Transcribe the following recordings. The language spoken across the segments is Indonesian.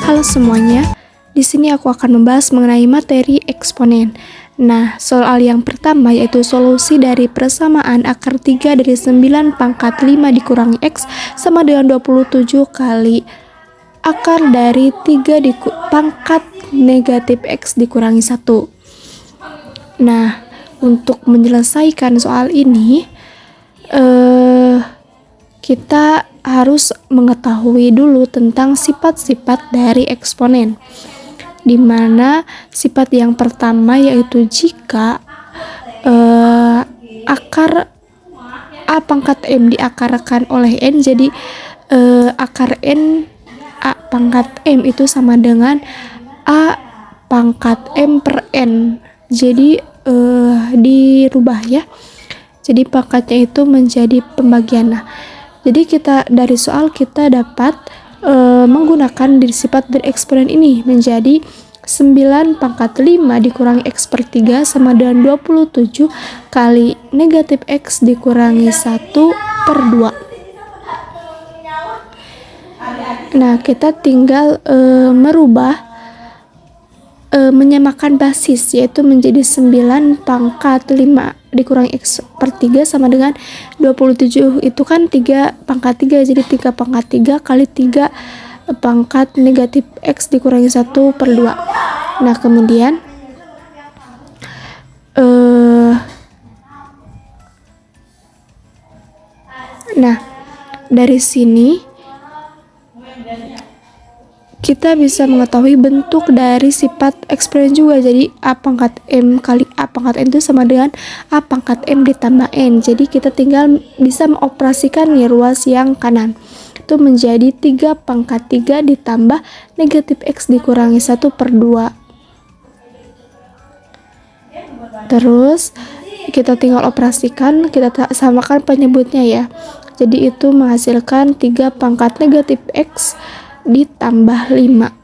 Halo semuanya, di sini aku akan membahas mengenai materi eksponen. Nah, soal yang pertama yaitu solusi dari persamaan akar 3 dari 9 pangkat 5 dikurangi X sama dengan 27 kali akar dari 3 pangkat negatif X dikurangi 1. Nah, untuk menyelesaikan soal ini, kita harus mengetahui dulu tentang sifat-sifat dari eksponen, di mana sifat yang pertama yaitu jika akar A pangkat M diakarkan oleh N, jadi akar N A pangkat M itu sama dengan A pangkat M per N, jadi dirubah ya, jadi pangkatnya itu menjadi pembagian. Nah, jadi dari soal kita dapat menggunakan sifat dari eksponen ini menjadi 9 pangkat 5 dikurangi X per 3 sama dengan 27 kali negatif X dikurangi 1 per 2. Nah, kita tinggal menyamakan basis, yaitu menjadi 9 pangkat 5 dikurangi X per 3 sama dengan 27, itu kan 3 pangkat 3, jadi 3 pangkat 3 kali 3 pangkat negatif X dikurangi 1 per 2. Nah, kemudian dari sini kita bisa mengetahui bentuk dari sifat eksponen juga. Jadi A pangkat M kali A pangkat N itu sama dengan A pangkat M ditambah N. Jadi kita tinggal bisa mengoperasikan nih ruas yang kanan. Itu menjadi 3 pangkat 3 ditambah negatif X dikurangi 1 per 2. Terus kita tinggal operasikan, kita samakan penyebutnya ya. Jadi itu menghasilkan 3 pangkat negatif X ditambah 5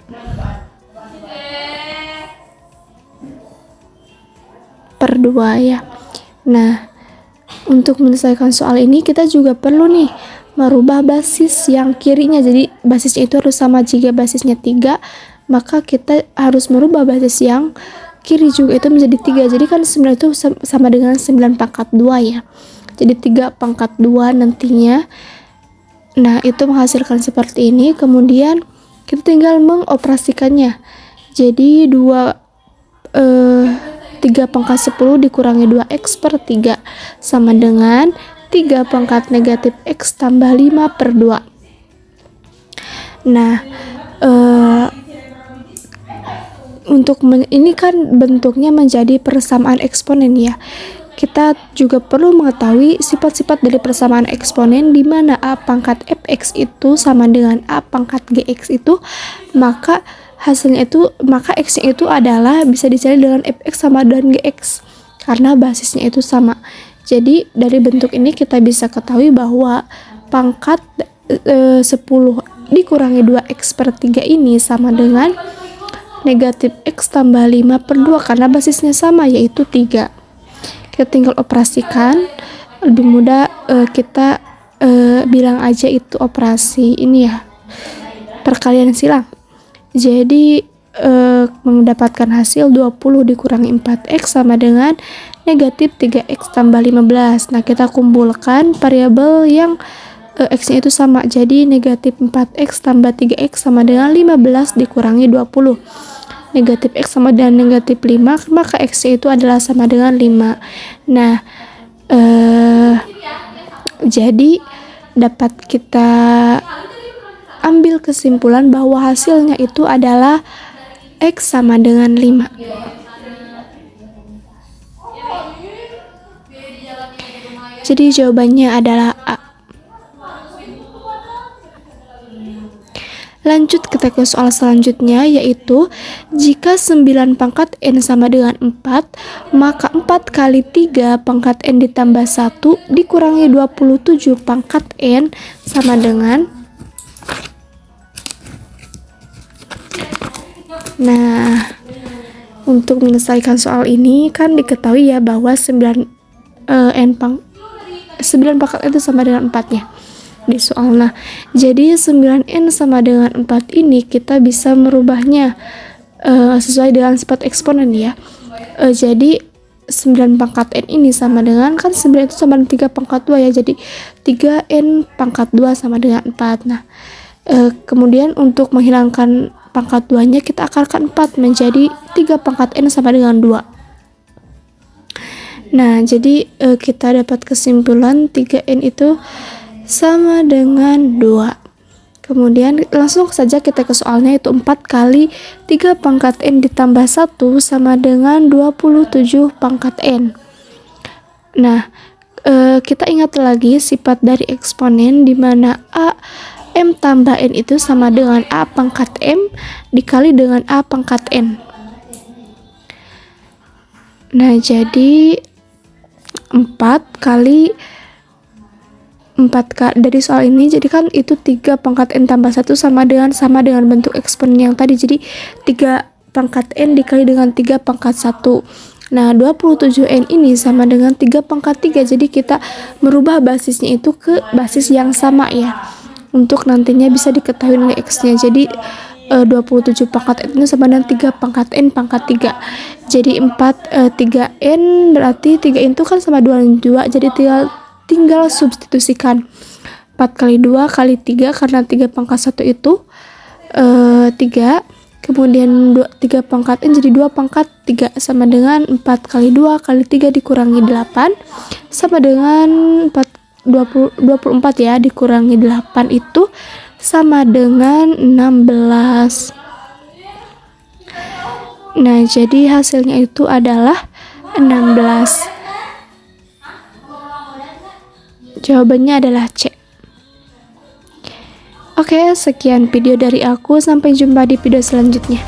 per 2 ya. Nah, untuk menyelesaikan soal ini kita juga perlu nih merubah basis yang kirinya. Jadi basisnya itu harus sama. Jika basisnya 3, maka kita harus merubah basis yang kiri juga itu menjadi 3. Jadi kan 9 itu sama dengan 9 pangkat 2 ya. Jadi 3 pangkat 2 nantinya. Nah, itu menghasilkan seperti ini. Kemudian kita tinggal mengoperasikannya. Jadi 3 pangkat 10 dikurangi 2X per 3 sama dengan 3 pangkat negatif X tambah 5 per 2. Nah, ini kan bentuknya menjadi persamaan eksponen ya. Kita juga perlu mengetahui sifat-sifat dari persamaan eksponen, di mana A pangkat fx itu sama dengan A pangkat gx itu, maka hasilnya itu, maka x-nya itu adalah bisa dicari dengan fx sama dengan gx karena basisnya itu sama. Jadi dari bentuk ini kita bisa ketahui bahwa pangkat 10 dikurangi 2x per 3 ini sama dengan negatif x tambah 5 per 2 karena basisnya sama yaitu 3. Kita tinggal operasikan, lebih mudah kita bilang aja itu operasi ini ya, perkalian silang. Jadi mendapatkan hasil 20 dikurangi 4x sama dengan negatif 3x tambah 15. Nah, kita kumpulkan variabel yang x-nya itu sama, jadi negatif 4x tambah 3x sama dengan 15 dikurangi 20. Negatif X sama dengan negatif 5, maka X itu adalah sama dengan 5. Nah, jadi dapat kita ambil kesimpulan bahwa hasilnya itu adalah X sama dengan 5. Jadi jawabannya adalah A. Lanjut kita ke soal selanjutnya, yaitu jika 9 pangkat N sama dengan 4, maka 4 kali 3 pangkat N ditambah 1 dikurangi 27 pangkat N sama dengan. Nah, untuk menyelesaikan soal ini kan diketahui ya bahwa 9 pangkat itu sama dengan 4 ya. di soal. Nah, jadi 9N sama dengan 4 ini kita bisa merubahnya sesuai dengan sifat eksponen ya. Jadi 9 pangkat N ini sama dengan, kan 9 itu sama dengan 3 pangkat 2 ya, jadi 3N pangkat 2 sama dengan 4. Nah, kemudian untuk menghilangkan pangkat 2 nya kita akarkan 4 menjadi 3 pangkat N sama dengan 2. Nah, jadi kita dapat kesimpulan 3N itu sama dengan 2. Kemudian langsung saja kita ke soalnya, itu 4 kali 3 pangkat N ditambah 1 sama dengan 27 pangkat N. Nah, kita ingat lagi sifat dari eksponen di mana A M tambah N itu sama dengan A pangkat M dikali dengan A pangkat N. Nah, jadi 4 dari soal ini, jadi kan itu 3 pangkat N tambah 1 sama dengan bentuk eksponen yang tadi, jadi 3 pangkat N dikali dengan 3 pangkat 1. Nah, 27N ini sama dengan 3 pangkat 3, jadi kita merubah basisnya itu ke basis yang sama ya, untuk nantinya bisa diketahui nilai X nya. Jadi 27 pangkat N itu sama dengan 3 pangkat N pangkat 3, jadi 3N berarti 3 itu kan sama 2, jadi tinggal substitusikan 4 kali 2 kali 3, karena 3 pangkat 1 itu 3, kemudian 3 pangkat N jadi 2 pangkat 3 sama dengan 4 kali 2 kali 3 dikurangi 8 sama dengan 24 ya, dikurangi 8 itu sama dengan 16. Nah, jadi hasilnya itu adalah 16. Jawabannya adalah C. Oke, sekian video dari aku. Sampai jumpa di video selanjutnya.